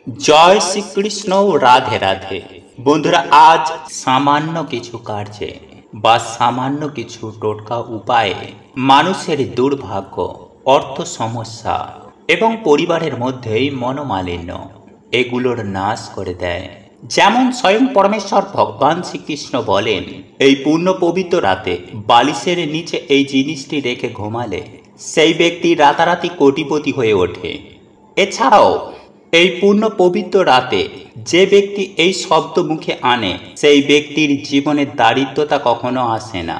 জয় শ্রীকৃষ্ণ। রাধে রাধে। বন্ধুরা, আজ সামান্য কিছু কার্যে বা সামান্য কিছু টোটকা উপায়ে মানুষের দুর্ভাগ্য, অর্থ সমস্যা এবং পরিবারের মধ্যেই মনোমালিন্য এগুলোর নাশ করে দেয়। যেমন স্বয়ং পরমেশ্বর ভগবান শ্রীকৃষ্ণ বলেন, এই পূর্ণ পবিত্র রাতে বালিশের নিচে এই জিনিসটি রেখে ঘুমালে সেই ব্যক্তি রাতারাতি কোটিপতি হয়ে ওঠে। এছাড়াও এই পূর্ণ পবিত্র রাতে যে ব্যক্তি এই শব্দ মুখে আনে সেই ব্যক্তির জীবনে দারিদ্রতা কখনো আসে না।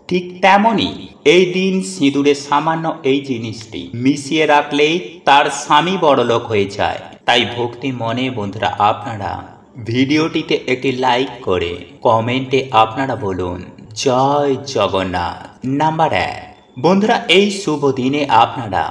ঠিক তেমনি এই দিন সিঁদুরে সামান্য এই জিনিসটি মিশিয়ে রাখলেই তার স্বামী বড়লোক হয়ে যায়। তাই ভক্তি মনে বন্ধুরা, আপনারা ভিডিওটিতে একটি লাইক করে কমেন্টে আপনারা বলুন জয় জগন্নাথ। নাম্বার 1, বন্ধুরা, এই শুভ দিনে আপনারা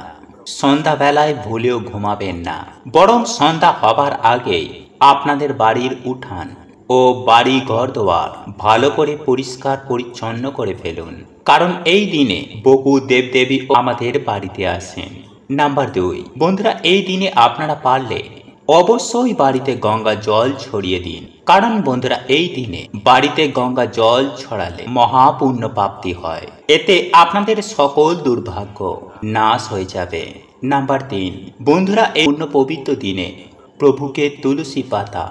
সন্ধ্যাবেলায় ভুলেও ঘুমাবেন না, বরং সন্ধ্যা হবার আগেই আপনাদের বাড়ির উঠান ও বাড়ি ঘর দোয়ার ভালো করে পরিষ্কার পরিচ্ছন্ন করে ফেলুন, কারণ এই দিনে বহু দেবদেবী আমাদের বাড়িতে আসেন। নাম্বার 2, বন্ধুরা, এই দিনে আপনারা পারলে অবশ্যই বাড়িতে গঙ্গা জল ছড়িয়ে দিন, কারণ বন্ধুরা এই দিনে বাড়িতে গঙ্গা জল ছড়ালে মহাপুণ্য প্রাপ্তি হয়। এতে আপনাদের সকল দুর্ভাগ্য নাশ হয়ে যাবে। নাম্বার 3, বন্ধুরা, এই পূর্ণ পবিত্র দিনে প্রভুকে তুলসী পাতা,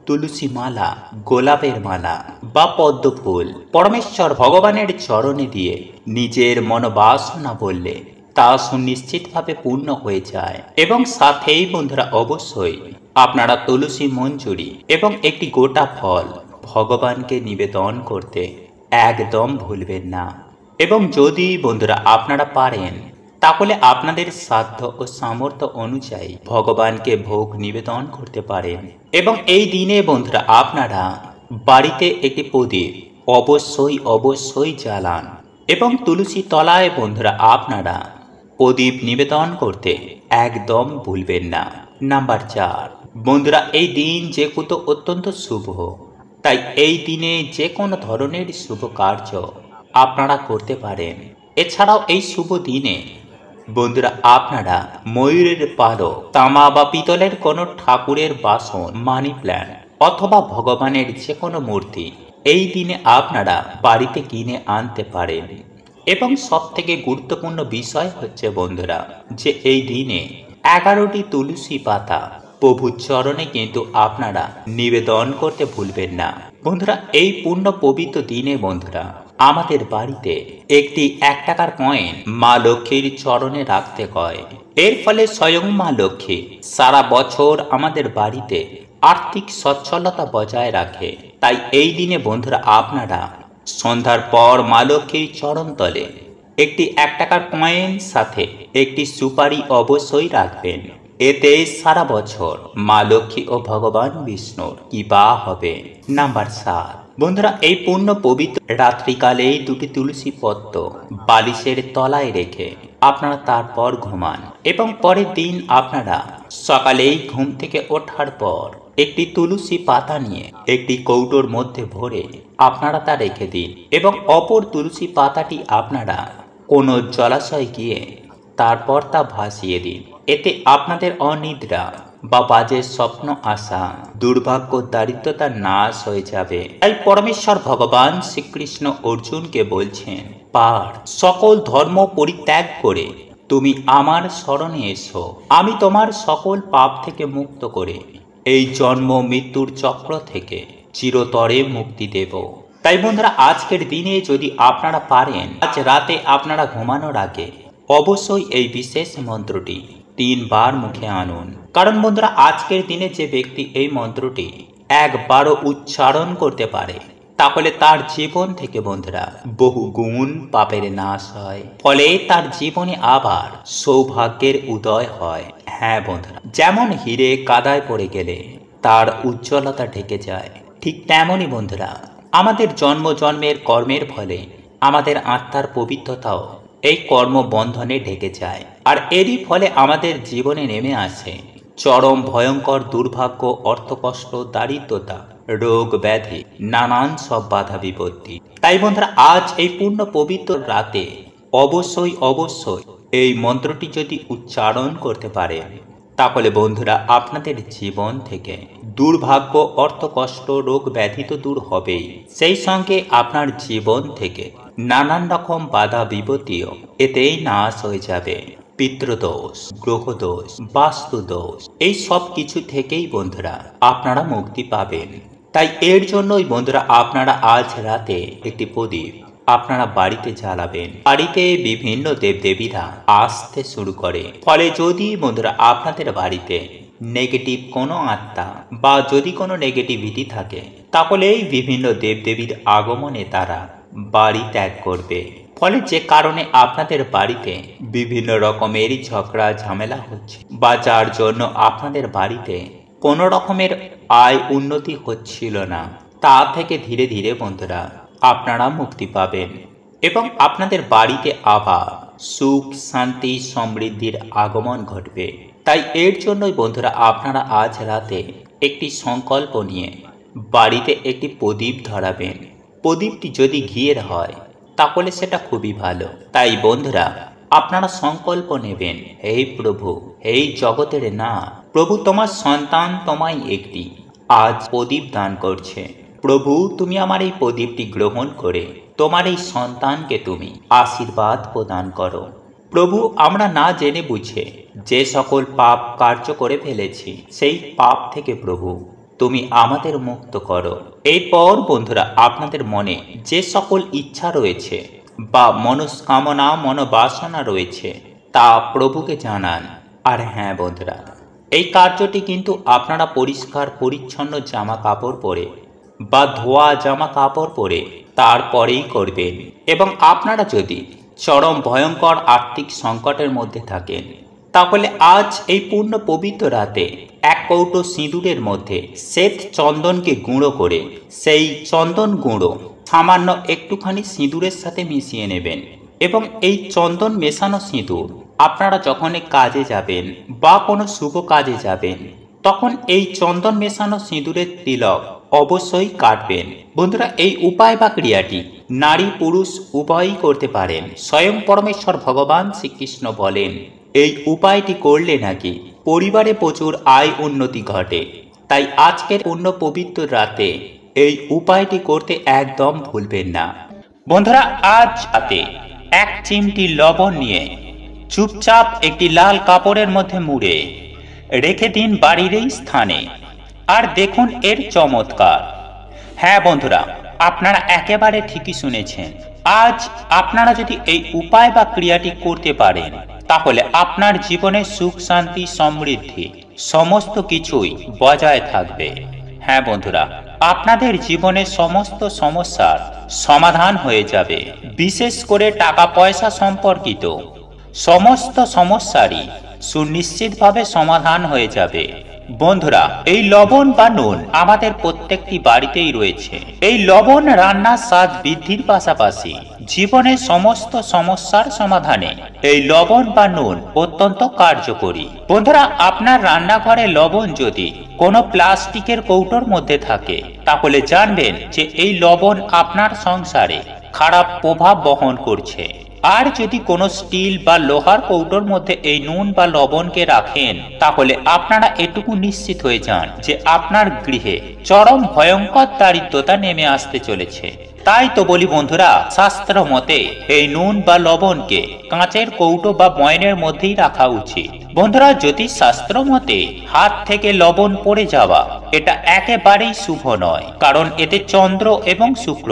তুলসী মালা, গোলাপের মালা বা পদ্ম ফুল পরমেশ্বর ভগবানের চরণে দিয়ে নিজের মনোবাসনা বললে তা সুনিশ্চিতভাবে পূর্ণ হয়ে যায়। এবং সাথেই বন্ধুরা অবশ্যই আপনারা তুলসী মঞ্জুরি এবং একটি গোটা ফল ভগবানকে নিবেদন করতে একদম ভুলবেন না। এবং যদি বন্ধুরা আপনারা পারেন তাহলে আপনাদের সাধ্য ও সামর্থ্য অনুযায়ী ভগবানকে ভোগ নিবেদন করতে পারেন। এবং এই দিনে বন্ধুরা আপনারা বাড়িতে একটি প্রদীপ অবশ্যই জ্বালান এবং তুলসী তলায় বন্ধুরা আপনারা প্রদীপ নিবেদন করতে একদম ভুলবেন না। নাম্বার 4, বন্ধুরা, এই দিন যেহেতু অত্যন্ত শুভ, তাই এই দিনে যে কোনো ধরনের শুভ কার্য আপনারা করতে পারেন। এছাড়াও এই শুভ দিনে বন্ধুরা আপনারা ময়ূরের পালক, তামা বা পিতলের কোনো ঠাকুরের বাসন, মানি প্ল্যান্ট অথবা ভগবানের যে কোনো মূর্তি এই দিনে আপনারা বাড়িতে কিনে আনতে পারেন। এবং সব থেকে গুরুত্বপূর্ণ বিষয় হচ্ছে বন্ধুরা যে এই দিনে 11টি তুলসী পাতা প্রভুর চরণে কিন্তু আপনারা নিবেদন করতে ভুলবেন না। বন্ধুরা, এই পূর্ণ পবিত্র দিনে বন্ধুরা আমাদের বাড়িতে একটি 1 টাকার কয়েন মা লক্ষ্মীর চরণে রাখতে হয়। এর ফলে স্বয়ং মা লক্ষ্মী সারা বছর আমাদের বাড়িতে আর্থিক সচ্ছলতা বজায় রাখে। তাই এই দিনে বন্ধুরা আপনারা সন্ধ্যার পর মা লক্ষ্মীর চরণ তলে একটি 1 টাকার কয়েন সাথে একটি সুপারি অবশ্যই রাখবেন। এতে সারা বছর মা লক্ষ্মী ও ভগবান বিষ্ণুর কৃপা হবে। নাম্বার 7, বন্ধুরা, এই পূর্ণ পবিত্র রাত্রিকালে 2টি তুলসী পত্র বালিশের তলায় রেখে আপনারা তারপর ঘুমান। এবং পরের দিন আপনারা সকালেই ঘুম থেকে ওঠার পর একটি তুলসী পাতা নিয়ে একটি কৌটোর মধ্যে ভরে আপনারা তা রেখে দিন। এবং অপর তুলসী পাতাটি আপনারা কোনো জলাশয়ে গিয়ে তারপর তা ভাসিয়ে দিন। এতে আপনাদের অনিদ্রা বা বাজে স্বপ্ন আসা, দুর্ভাগ্য, দারিদ্রতা নাশ হয়ে যাবে। তাই পরমেশ্বর ভগবান শ্রীকৃষ্ণ অর্জুনকে বলছেন, পার সকল ধর্ম পরিত্যাগ করে তুমি আমার শরণে এসো, আমি তোমার সকল পাপ থেকে মুক্ত করে এই জন্ম মৃত্যুর চক্র থেকে চিরতরে মুক্তি দেব। তাই বন্ধুরা আজকের দিনে যদি আপনারা পারেন, আজ রাতে আপনারা ঘুমানোর আগে অবশ্যই এই বিশেষ মন্ত্রটি 3 বার মুখে আনুন। কারণ বন্ধুরা আজকের দিনে যে ব্যক্তি এই মন্ত্রটি একবারও উচ্চারণ করতে পারে তাহলে তার জীবন থেকে বন্ধুরা বহু গুণ পাপের নাশ হয়, ফলে তার জীবনে আবার সৌভাগ্যের উদয় হয়। হ্যাঁ বন্ধুরা, যেমন হিরে কাদায় পড়ে গেলে তার উজ্জ্বলতা ঢেকে যায়, ঠিক তেমনই বন্ধুরা আমাদের জন্ম জন্মের কর্মের ফলে আমাদের আত্মার পবিত্রতাও এই কর্মবন্ধনে ঢেকে যায়। আর এরই ফলে আমাদের জীবনে নেমে আসে চরম ভয়ঙ্কর দুর্ভাগ্য, অর্থকষ্ট, দারিদ্রতা, রোগ ব্যাধি, নানান সব বাধা বিপত্তি। তাই বন্ধুরা আজ এই পূর্ণ পবিত্র রাতে অবশ্যই এই মন্ত্রটি যদি উচ্চারণ করতে পারেন তাহলে বন্ধুরা আপনাদের জীবন থেকে দুর্ভাগ্য, অর্থকষ্ট, রোগ ব্যাধি তো দূর হবেই, সেই সঙ্গে আপনার জীবন থেকে নানান রকম বাধা বিপত্তিও এতেই নাশ হয়ে যাবে। পিতৃদোষ, গ্রহদোষ, বাস্তুদোষ, এই সব কিছু থেকেই বন্ধুরা আপনারা মুক্তি পাবেন। তাই এর জন্যই বন্ধুরা আপনারা আজ রাতে একটি প্রদীপ আপনারা বাড়িতে জ্বালাবেন। বাড়িতে বিভিন্ন দেবদেবীরা আসতে শুরু করে, ফলে যদি বন্ধুরা আপনাদের বাড়িতে নেগেটিভ কোনো আত্মা বা যদি কোনো নেগেটিভিটি থাকে, তাহলে এই বিভিন্ন দেবদেবীর আগমনে তারা বাড়ি ত্যাগ করবে। ফলে যে কারণে আপনাদের বাড়িতে বিভিন্ন রকমের ঝগড়া ঝামেলা হচ্ছে, বা যার জন্য আপনাদের বাড়িতে কোনো রকমের আয় উন্নতি হচ্ছিল না, তা থেকে ধীরে ধীরে বন্ধুরা আপনারা মুক্তি পাবেন এবং আপনাদের বাড়িতে আবার সুখ, শান্তি, সমৃদ্ধির আগমন ঘটবে। তাই এর জন্যই বন্ধুরা আপনারা আজ রাতে একটি সংকল্প নিয়ে বাড়িতে একটি প্রদীপ ধরাবেন। প্রদীপটি যদি ঘিয়ের হয় তাহলে সেটা খুবই ভালো। তাই বন্ধুরা আপনারা সংকল্প নেবেন, হে প্রভু, হে জগতের না প্রভু, তোমার সন্তান তোমায় একটি আজ প্রদীপ দান করছে। প্রভু, তুমি আমার এই প্রদীপটি গ্রহণ করে তোমার এই সন্তানকে তুমি আশীর্বাদ প্রদান করো। প্রভু, আমরা না জেনে বুঝে যে সকল পাপ কার্য করে ফেলেছি, সেই পাপ থেকে প্রভু তুমি আমাদের মুক্ত করো। এরপর বন্ধুরা আপনাদের মনে যে সকল ইচ্ছা রয়েছে বা মনস্কামনা, মনোবাসনা রয়েছে, তা প্রভুকে জানান। আর হ্যাঁ বন্ধুরা, এই কার্যটি কিন্তু আপনারা পরিষ্কার পরিচ্ছন্ন জামা কাপড় পরে বা ধোয়া জামা কাপড় পরে তারপরেই করবেন। এবং আপনারা যদি চরম ভয়ঙ্কর আর্থিক সংকটের মধ্যে থাকেন, তাহলে আজ এই পূর্ণ পবিত্র রাতে এক কৌটো সিঁদুরের মধ্যে শ্বেত চন্দনকে গুঁড়ো করে সেই চন্দন গুঁড়ো সামান্য একটুখানি সিঁদুরের সাথে মিশিয়ে নেবেন। এবং এই চন্দন মেশানো সিঁদুর আপনারা যখন কাজে যাবেন বা কোনো শুভ কাজে যাবেন, তখন এই চন্দন মেশানো সিঁদুরের তিলক অবশ্যই কাটবেন। বন্ধুরা, এই উপায় বা ক্রিয়াটি নারী পুরুষ উভয়ই করতে পারেন। স্বয়ং পরমেশ্বর ভগবান শ্রীকৃষ্ণ বলেন, এই উপায়টি করলে নাকি পরিবারে প্রচুর আয় উন্নতি ঘটে। তাই আজকের পূর্ণ পবিত্র রাতে এই উপায়টি করতে একদম ভুলবেন না। বন্ধুরা, আজ রাতে এক চিমটি লবণ নিয়ে চুপচাপ একটি লাল কাপড়ের মধ্যে মুড়ে রেখে দিন বাড়ির এই স্থানে। আর দেখুন এর চমৎকার। হ্যাঁ বন্ধুরা, আপনারা একেবারে ঠিকই শুনেছেন। আজ আপনারা যদি এই উপায় বা ক্রিয়াটি করতে পারেন, তাহলে আপনার জীবনে সুখ, শান্তি, সমৃদ্ধি সমস্ত কিছুই বজায় থাকবে। হ্যাঁ বন্ধুরা, আপনাদের জীবনে সমস্ত সমস্যার সমাধান হয়ে যাবে। বিশেষ করে টাকা পয়সা সম্পর্কিত সমস্ত সমস্যারই সুনিশ্চিতভাবে সমাধান হয়ে যাবে। বন্ধুরা, এই লবণ বা নুন আমাদের প্রত্যেকটি বাড়িতেই রয়েছে। এই লবণ রান্নার স্বাদ বৃদ্ধির পাশাপাশি জীবনের সমস্ত সমস্যার সমাধানে এই লবণ বা নুন অত্যন্ত কার্যকরী। বন্ধুরা, আপনার রান্নাঘরে লবণ যদি কোনো প্লাস্টিকের কৌটোর মধ্যে থাকে, তাহলে জানবেন যে এই লবণ আপনার সংসারে খারাপ প্রভাব বহন করছে। আর যদি কোনো স্টিল বা লোহার কৌটোর মধ্যে এই নুন বা লবণকে রাখেন, তাহলে আপনারা এটুকু নিশ্চিত হয়ে যান যে আপনার গৃহে চরম ভয়ঙ্কর দারিদ্রতা নেমে আসতে চলেছে। তাই তো বলি বন্ধুরা, শাস্ত্র মতে এই নুন বা লবণকে কাঁচের কৌটো বা বয়নের মধ্যেই রাখা উচিত। বন্ধুরা, জ্যোতিষ শাস্ত্র মতে হাত থেকে লবণ পড়ে যাওয়া এটা একেবারেই শুভ নয়, কারণ এতে চন্দ্র এবং শুক্র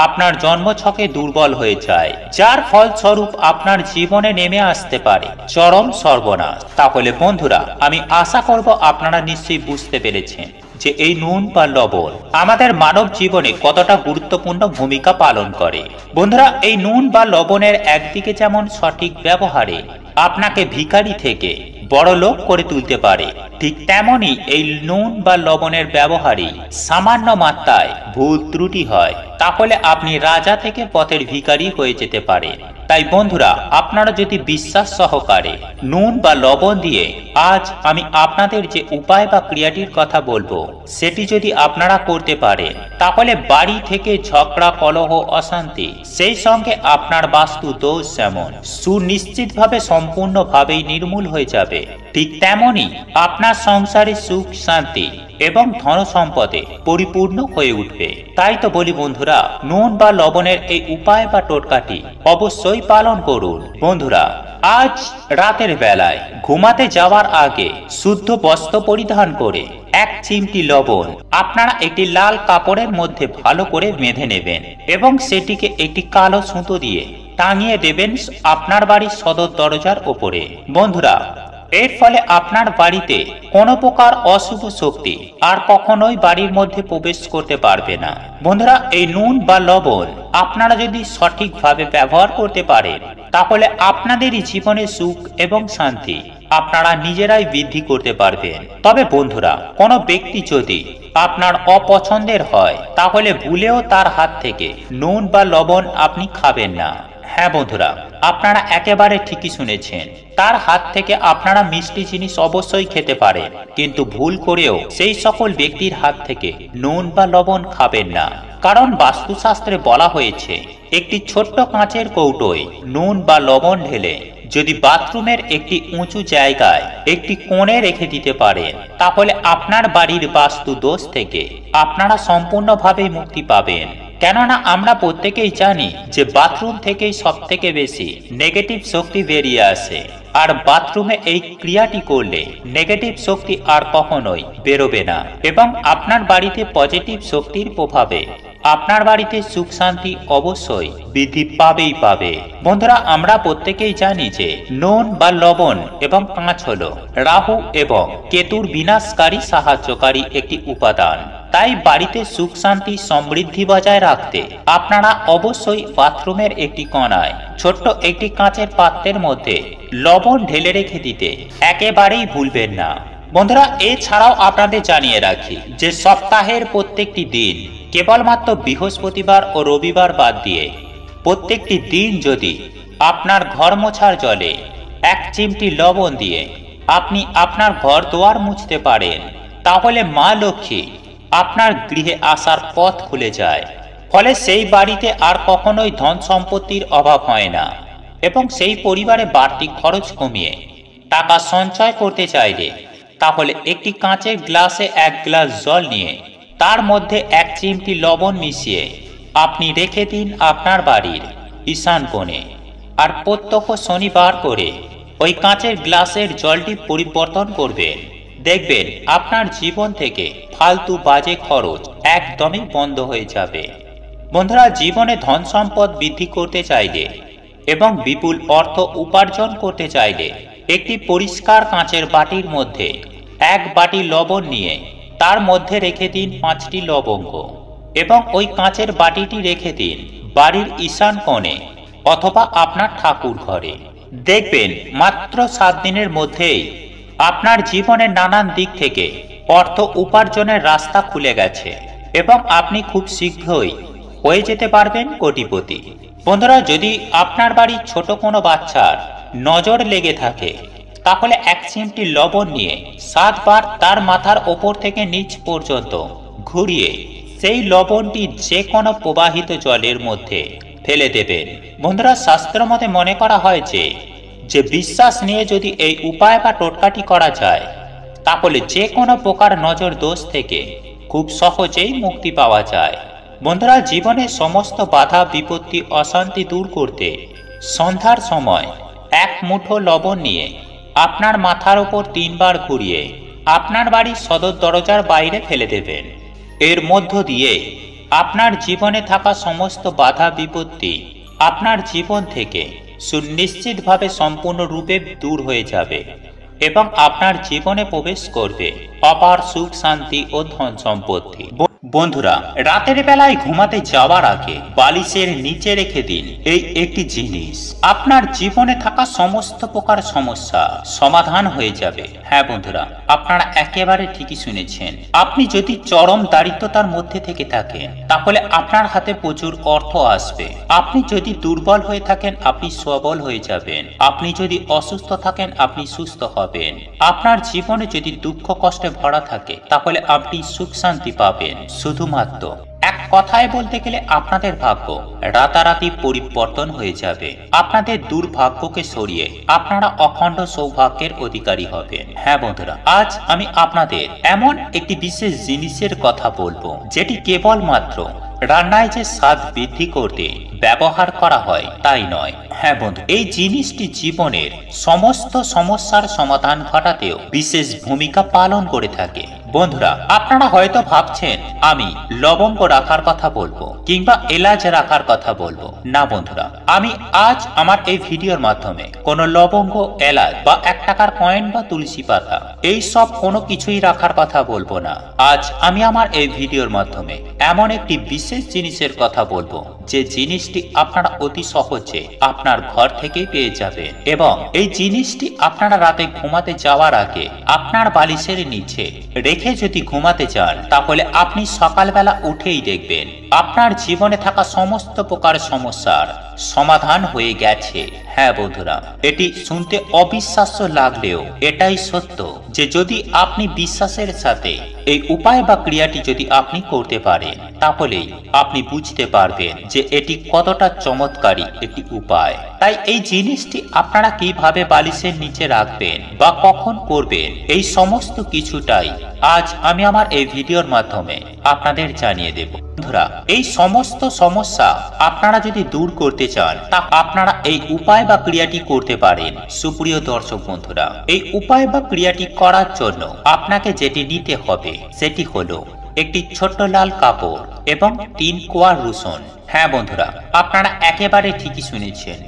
আপনার জন্মছকে দুর্বল হয়ে যায়, যার ফলস্বরূপ আপনার জীবনে নেমে আসতে পারে চরম সর্বনাশ। তাহলে বন্ধুরা, আমি আশা করব আপনারা নিশ্চয়ই বুঝতে পেরেছেন যে এই নুন বা লবণ আমাদের মানব জীবনে কতটা গুরুত্বপূর্ণ ভূমিকা পালন করে। বন্ধুরা, এই নুন বা লবণের একদিকে যেমন সঠিক ব্যবহারে আপনাকে ভিখারি থেকে বড় লোক করে তুলতে পারে, ঠিক তেমনি এই নুন বা লবণের ব্যবহারই সামান্য মাত্রায় ভুল ত্রুটি হয় তাহলে আপনি রাজা থেকে পথের ভিখারি হয়ে যেতে পারেন। তাই বন্ধুরা, আপনারা যদি বিশ্বাস সহকারে নুন বা লবণ দিয়ে আজ আমি আপনাদের যে উপায় বা ক্রিয়াটির কথা বলবো সেটি যদি আপনারা করতে পারেন, তাহলে বাড়ি থেকে ঝগড়া, কলহ, অশান্তি, সেই সঙ্গে আপনার বাস্তু দোষ যেমন সুনিশ্চিতভাবে সম্পূর্ণভাবেই নির্মূল হয়ে যাবে, ঠিক তেমনি আপনার সংসারে সুখ, শান্তি এবং ধন সম্পদে পরিপূর্ণ হয়ে উঠবে। তাই তো বলি বন্ধুরা, নুন বা লবণের এই উপায় বা টোটকাটি অবশ্যই পালন করুন। বন্ধুরা, আজ রাতের বেলায় ঘুমাতে যাওয়ার আগে শুদ্ধ বস্ত্র পরিধান করে 1 চিমটি লবণ আপনারা একটি লাল কাপড়ের মধ্যে ভালো করে বেঁধে নেবেন এবং সেটিকে একটি কালো সুতো দিয়ে টাঙিয়ে দেবেন আপনার বাড়ির সদর দরজার ওপরে। বন্ধুরা, এর ফলে আপনার বাড়িতে কোনো প্রকার অশুভ শক্তি আর কখনোই বাড়ির মধ্যে প্রবেশ করতে পারবে না। বন্ধুরা, এই নুন বা লবণ আপনারা যদি সঠিকভাবে ব্যবহার করতে পারেন, তাহলে আপনাদেরই জীবনে সুখ এবং শান্তি আপনারা নিজেরাই বৃদ্ধি করতে পারবেন। তবে বন্ধুরা, কোনো ব্যক্তি যদি আপনার অপছন্দের হয়, তাহলে ভুলেও তার হাত থেকে নুন বা লবণ আপনি খাবেন না। হ্যাঁ বন্ধুরা, আপনারা একেবারে ঠিকই শুনেছেন, তার হাত থেকে আপনারা মিষ্টি জিনিস অবশ্যই খেতে পারেন, কিন্তু ভুল করেও সেই সকল ব্যক্তির হাত থেকে নুন বা লবণ খাবেন না। কারণ বাস্তুশাস্ত্রে বলা হয়েছে, একটি ছোট্ট কাঁচের কৌটোয় নুন বা লবণ ঢেলে যদি বাথরুমের একটি উঁচু জায়গায় একটি কোণে রেখে দিতে পারেন, তাহলে আপনার বাড়ির বাস্তু দোষ থেকে আপনারা সম্পূর্ণভাবে মুক্তি পাবেন। কেননা আমরা প্রত্যেকেই জানি যে বাথরুম থেকেই সব থেকে বেশি নেগেটিভ শক্তি বেরিয়ে আসে, আর বাথরুমে এই ক্রিয়াটি করলে নেগেটিভ শক্তি আর কখনোই বেরোবে না এবং আপনার বাড়িতে পজিটিভ শক্তির প্রভাবে আপনার বাড়িতে সুখ শান্তি অবশ্যই বৃদ্ধি পাবেই পাবে। বন্ধুরা, আমরা প্রত্যেকেই জানি যে নুন বা লবণ এবং কাঁচ হলো রাহু এবং কেতুর বিনাশকারী সাহায্যকারী একটি উপাদান। তাই বাড়িতে সুখ শান্তি সমৃদ্ধি বজায় রাখতে আপনারা অবশ্যই বাথরুমের একটি কোণায় ছোট্ট একটি কাঁচের পাত্রের মধ্যে লবণ ঢেলে রেখে দিতে একেবারেই ভুলবেন না। বন্ধুরা, এছাড়াও আপনাদের জানিয়ে রাখি যে সপ্তাহের প্রত্যেকটি দিন, কেবলমাত্র বৃহস্পতিবার ও রবিবার বাদ দিয়ে প্রত্যেকটি দিন যদি আপনার ঘর মোছার জলে 1 চিমটি লবণ দিয়ে আপনি আপনার ঘর দুয়ার মুছতে পারেন, তাহলে মা লক্ষ্মী আপনার গৃহে আসার পথ খুলে যায়। ফলে সেই বাড়িতে আর কখনোই ধন সম্পত্তির অভাব হয় না এবং সেই পরিবারে বাড়তি খরচ কমিয়ে টাকা সঞ্চয় করতে চাইলে তাহলে একটি কাঁচের গ্লাসে 1 গ্লাস জল নিয়ে তার মধ্যে 1 চিমটি লবণ মিশিয়ে আপনি রেখে দিন আপনার বাড়ির ঈশান কোণে। আর প্রত্যহ শনিবার করে ওই কাঁচের গ্লাসের জলটি পরিবর্তন করবেন। দেখবেন আপনার জীবন থেকে ফালতু বাজে খরচ একদমই বন্ধ হয়ে যাবে। বন্ধুরা, জীবনে ধন সম্পদ বৃদ্ধি করতে চাইলে এবং বিপুল অর্থ উপার্জন করতে চাইলে একটি পরিষ্কার কাঁচের বাটির মধ্যে 1 বাটি লবণ নিয়ে তার মধ্যে রেখে দিন 5টি লবঙ্গ এবং ওই কাঁচের বাটিটি রেখে দিন বাড়ির ঈশান কোণে অথবা আপনার ঠাকুর ঘরে। দেখবেন মাত্র 7 দিনের মধ্যেই আপনার জীবনের নানান দিক থেকে অর্থ উপার্জনের রাস্তা খুলে গেছে এবং আপনি খুব শীঘ্রই হয়ে যেতে পারবেন কোটিপতি। বন্ধুরা, যদি আপনার বাড়ির ছোট কোনো বাচ্চার নজর লেগে থাকে, তাহলে 1 চিমটি লবণ নিয়ে 7 বার তার মাথার ওপর থেকে নিচ পর্যন্ত ঘুরিয়ে সেই লবণটি যে কোনো প্রবাহিত জলের মধ্যে ফেলে দেবেন। বন্ধুরা, শাস্ত্র মতে মনে করা হয় যে বিশ্বাস নিয়ে যদি এই উপায় বা টোটকাটি করা যায়, তাহলে যে কোনো প্রকার নজর দোষ থেকে খুব সহজেই মুক্তি পাওয়া যায়। বন্ধুরা, জীবনের সমস্ত বাধা, বিপত্তি, অশান্তি দূর করতে সন্ধ্যার সময় 1 মুঠো লবণ নিয়ে আপনার মাথার উপর 3 বার ঘুরিয়ে আপনার বাড়ির সদর দরজার বাইরে ফেলে দেবেন। এর মধ্য দিয়ে আপনার জীবনে থাকা সমস্ত বাধা, বিপত্তি আপনার জীবন থেকে সুনিশ্চিতভাবে সম্পূর্ণরূপে দূর হয়ে যাবে এবং আপনার জীবনে প্রবেশ করবে অপার সুখ, শান্তি ও ধন সম্পত্তি। বন্ধুরা, রাতের বেলায় ঘুমাতে যাওয়ার আগে বালিশের নিচে রেখে দিন এই একটি জিনিস। আপনার জীবনে থাকা সমস্ত প্রকার সমস্যা সমাধান হয়ে যাবে। হ্যাঁ বন্ধুরা, আপনারা একেবারে ঠিকই শুনেছেন। আপনি যদি চরম দারিদ্রতার মধ্যে থেকে থাকেন তাহলে আপনার হাতে প্রচুর অর্থ আসবে। আপনি যদি দুর্বল হয়ে থাকেন আপনি সবল হয়ে যাবেন। আপনি যদি অসুস্থ থাকেন আপনি সুস্থ হবেন। আপনার জীবনে যদি দুঃখ কষ্টে ভরা থাকে তাহলে আপনি সুখ শান্তি পাবেন। শুধুমাত্র এক কথায় বলতে গেলে আপনাদের ভাগ্য রাতারাতি পরিবর্তন হয়ে যাবে। আপনাদের দুর্ভাগ্যকে সরিয়ে আপনারা অখণ্ড সৌভাগ্যের অধিকারী হবেন। হ্যাঁ বন্ধুরা, আজ আমি আপনাদের এমন একটি বিশেষ জিনিসের কথা বলবো যেটি কেবলমাত্র রান্নায় যে স্বাদ বৃদ্ধি করতে ব্যবহার করা হয় তাই নয়। হ্যাঁ বন্ধু, এই জিনিসটি জীবনের সমস্ত সমস্যার সমাধান ঘটাতেও বিশেষ ভূমিকা পালন করে থাকে। বন্ধুরা, আপনারা হয়তো ভাবছেন আমি লবঙ্গ রাখার কথা বলবো কিংবা এলাচ রাখার কথা বলবো। না বন্ধুরা, আমি আজ আমার এই ভিডিওর মাধ্যমে কোনো লবঙ্গ, এলাচ বা 1 টাকার কয়েন বা তুলসী পাতা এই সব কোনো কিছুই রাখার কথা বলবো না। আজ আমি আমার এই ভিডিওর মাধ্যমে এমন একটি বিশেষ জিনিসের কথা বলবো যে জিনিসটি আপনারা অতি সহজে আপনার ঘর থেকেই পেয়ে যাবেন এবং এই জিনিসটি আপনারা রাতে ঘুমাতে যাওয়ার আগে আপনার বালিশের নিচে রেখে যদি ঘুমাতে যান তাহলে আপনি সকালবেলা উঠেই দেখবেন আপনার জীবনে থাকা সমস্ত প্রকার সমস্যার সমাধান হয়ে গেছে। হ্যাঁ বন্ধুরা, এটি শুনতে অবিশ্বাস্য লাগলেও এটাই সত্য যে যদি আপনি বিশ্বাসের সাথে এই উপায় বা ক্রিয়াটি যদি আপনি করতে পারেন তাহলেই আপনি বুঝতে পারবেন যে এটি কতটা চমৎকারী একটি উপায়। তাই এই জিনিসটি আপনারা কিভাবে বালিশের নিচে রাখবেন বা কখন করবেন এই সমস্ত কিছুটাই আজ আমি আমার এই ভিডিওর মাধ্যমে আপনাদের জানিয়ে দেব। বন্ধুরা, এই সমস্ত সমস্যা আপনারা যদি দূর করতে চান তা আপনারা এই উপায় বা ক্রিয়াটি করতে পারেন। সুপ্রিয় দর্শক বন্ধুরা, এই উপায় বা ক্রিয়াটি করার জন্য আপনাকে যেটি নিতে হবে সেটি হলো একটি ছোট্ট লাল কাপড় এবং 3 কোয়া রসুন। হ্যাঁ বন্ধুরা, আপনারা একেবারে ঠিকই শুনেছেন।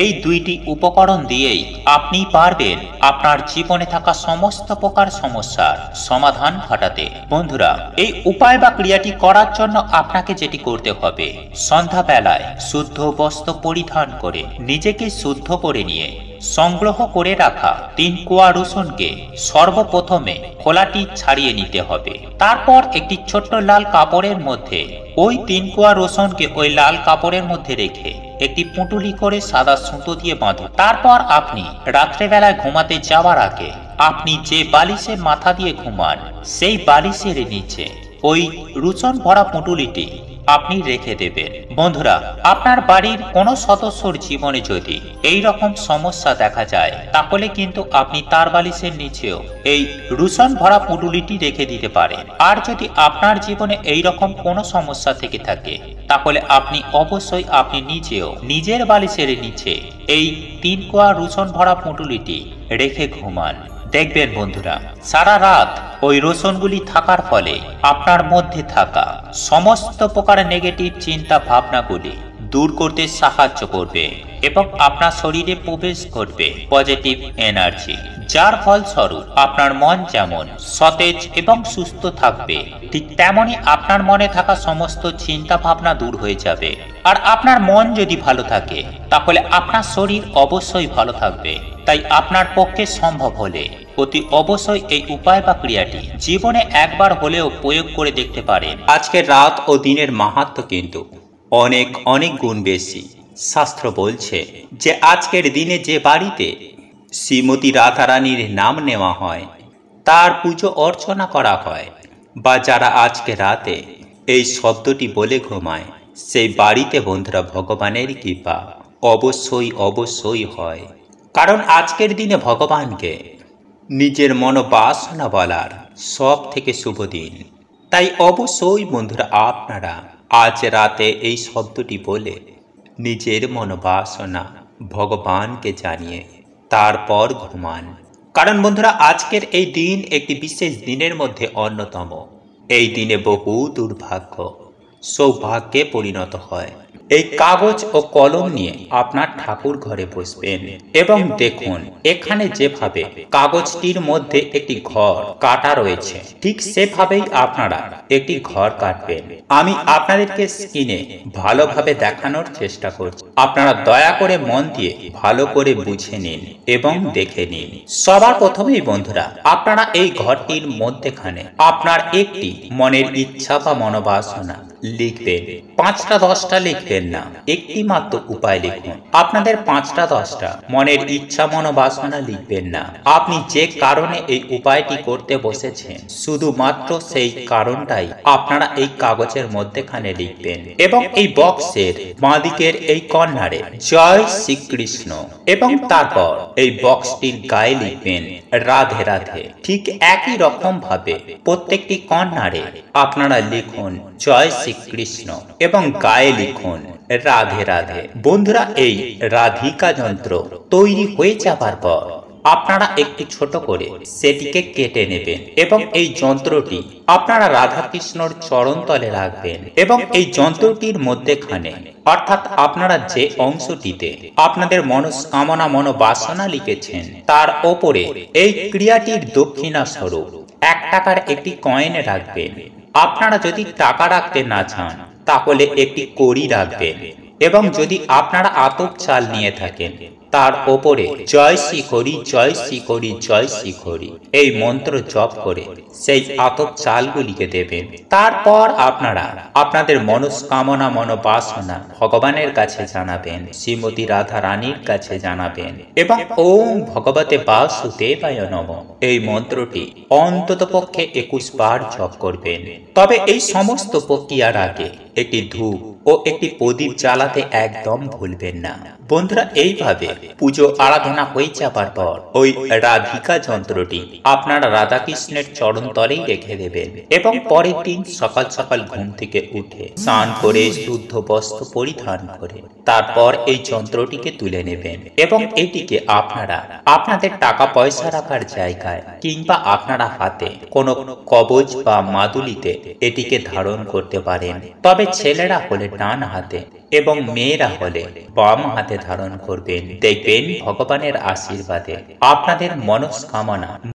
এই দুইটি উপকরণ দিয়েই আপনি পারবেন আপনার জীবনে থাকা সমস্ত প্রকার সমস্যার সমাধান ঘটাতে। বন্ধুরা, এই উপায় বা ক্রিয়াটি করার জন্য আপনাকে যেটি করতে হবে, সন্ধ্যাবেলায় শুদ্ধ বস্ত্র পরিধান করে নিজেকে শুদ্ধ করে নিয়ে সংগ্রহ করে রাখা 3 কোয়া রসুনকে সর্বপ্রথমে খোলাটি ছাড়িয়ে নিতে হবে। তারপর একটি ছোট্ট লাল কাপড়ের মধ্যে ওই 3 কোয়া রসুনকে ওই লাল কাপড়ের মধ্যে রেখে একটি পুঁটুলি করে সাদা সুতো দিয়ে বাঁধুন। তারপর আপনি রাত্রেবেলায় ঘুমাতে যাওয়ার আগে আপনি যে বালিশের মাথা দিয়ে ঘুমান সেই বালিশের নিচে ওই রসুন ভরা পুঁটুলিটি আপনি রেখে দেবেন। বন্ধুরা, আপনার বাড়ির কোনো সদস্যর জীবনে যদি এই রকম সমস্যা দেখা যায় তাহলে কিন্তু আপনি তার বালিশের নিচেও এই রসুন ভরা পুঁটুলিটি রেখে দিতে পারেন। আর যদি আপনার জীবনে এই রকম কোনো সমস্যা থেকে থাকে তাহলে আপনি অবশ্যই আপনি নিজেও নিজের বালিশের নিচে এই 3 কোয়া রসুন ভরা পুঁটুলিটি রেখে ঘুমান। দেখবেন বন্ধুরা, সারা রাত ওই রসুনগুলি থাকার ফলে আপনার মধ্যে থাকা সমস্ত প্রকার নেগেটিভ চিন্তা ভাবনাগুলি দূর করতে সাহায্য করবে এবং আপনার শরীরে প্রবেশ করবে পজিটিভ এনার্জি, যার ফলস্বরূপ আপনার মন যেমন সতেজ এবং সুস্থ থাকবে ঠিক তেমনি আপনার মনে থাকা সমস্ত চিন্তা ভাবনা দূর হয়ে যাবে। আর আপনার মন যদি ভালো থাকে তাহলে আপনার শরীর অবশ্যই ভালো থাকবে। তাই আপনার পক্ষে সম্ভব হলে অতি অবশ্যই এই উপায় বা ক্রিয়াটি জীবনে একবার হলেও প্রয়োগ করে দেখতে পারেন। আজকের রাত ও দিনের মাহাত্ম্য কিন্তু অনেক অনেক গুণ বেশি। শাস্ত্র বলছে যে আজকের দিনে যে বাড়িতে শ্রীমতী রাধারানীর নাম নেওয়া হয়, তার পুজো অর্চনা করা হয়, বা যারা আজকে রাতে এই শব্দটি বলে ঘুমায় সেই বাড়িতে বন্ধুরা ভগবানের কৃপা অবশ্যই অবশ্যই হয়। কারণ আজকের দিনে ভগবানকে নিজের মনোবাসনা বলার সব থেকে শুভ দিন। তাই অবশ্যই বন্ধুরা আপনারা আজ রাতে এই শব্দটি বলে নিজের মনোবাসনা ভগবানকে জানিয়ে তারপর ঘুমান। কারণ বন্ধুরা আজকের এই দিন একটি বিশেষ দিনের মধ্যে অন্যতম। এই দিনে বহু দুর্ভাগ্য সৌভাগ্যে পরিণত হয় এই কাগজ ও কলম নিয়ে আপনার ঠাকুর ঘরে বসবেন এবং দেখুন এখানে যেভাবে কাগজটির মধ্যে একটি ঘর কাটা রয়েছে ঠিক সেভাবেই আপনারা একটি ঘর কাটবেন। আমি আপনাদেরকে স্ক্রিনে ভালোভাবে দেখানোর চেষ্টা করছি, আপনারা দয়া করে মন দিয়ে ভালো করে বুঝে নিন এবং দেখে নিন। সবার প্রথমেই বন্ধুরা আপনারা এই ঘরটির মধ্যেখানে আপনার একটি মনের ইচ্ছা বা মনোবাসনা লিখবেন। 5টা 10টা লিখবেন না, একটি মাত্র উপায় লিখুন। আপনাদের 5টা 10টা মনের ইচ্ছা মনোবাসনা লিখবেন না। আপনি যে কারণে এই উপায়টি করতে বসেছেন শুধুমাত্র সেই কারণটাই আপনারা এই কাগজের মধ্যেখানে লিখবেন এবং এই বক্সের বাঁদিকের এই কর্নারে জয় শ্রীকৃষ্ণ এবং তারপর এই বক্সটির গায়ে লিখবেন রাধে রাধে। ঠিক একই রকম ভাবে প্রত্যেকটি কর্নারে আপনারা লিখুন জয় শ্রীকৃষ্ণ এবং গায়ে লিখুন রাধে রাধে। বন্ধুরা এই রাধিকা যন্ত্র তৈরি হয়ে যাবার পর আপনারা একটু ছোট করে সেটিকে কেটে নেবেন এবং এই যন্ত্রটি আপনারা রাধা কৃষ্ণর চরণ তলে রাখবেন এবং এই যন্ত্রটির মধ্যেখানে অর্থাৎ আপনারা যে অংশটিতে আপনাদের মনস্কামনা মনোবাসনা লিখেছেন তার ওপরে এই ক্রিয়াটির দক্ষিণা স্বরূপ 1 টাকার একটি কয়েন রাখবেন। আপনারা যদি টাকা রাখতে না চান তাহলে একটি কড়ি রাখবেন এবং যদি আপনারা আতপ চাল নিয়ে থাকেন তার ওপরে জয় শ্রী হরি জয় শ্রী হরি জয় শ্রী হরি এই মন্ত্র জপ করে সেই আতপ চালগুলিকে দেবেন। তারপর আপনারা আপনাদের মনস্কামনা মনোবাসনা ভগবানের কাছে জানাবেন, শ্রীমতী রাধা রানীর কাছে জানাবেন এবং ওম ভগবতে বাসুদেবায় নমঃ এই মন্ত্রটি অন্তত পক্ষে 21 বার জপ করবেন। তবে এই সমস্ত প্রক্রিয়ার আগে একটি ধূপ ও একটি প্রদীপ জ্বালাতে একদম ভুলবেন না। বন্ধুরা এইভাবে পুজো আরাধনা হয়ে যাবার পর ওই রাধিকা যন্ত্রটি আপনারা রাধাকৃষ্ণের চরণ তলেই রেখে দেবেন এবং পরের দিন সকাল সকাল ঘুম থেকে উঠে স্নান করে শুদ্ধ বস্ত্র পরিধান করে তারপর এই যন্ত্রটিকে তুলে নেবেন এবং এটিকে আপনারা আপনাদের টাকা পয়সা রাখার জায়গায় কিংবা আপনারা হাতে কোনো কবজ বা মাদুলিতে এটিকে ধারণ করতে পারেন। তবে ছেলেরা হলে ডান হাতে এবং মেয়েরা হলে বাম হাতে ধারণ করবেন। দেখবেন ভগবানের আশীর্বাদে আপনাদের মনস্কামনা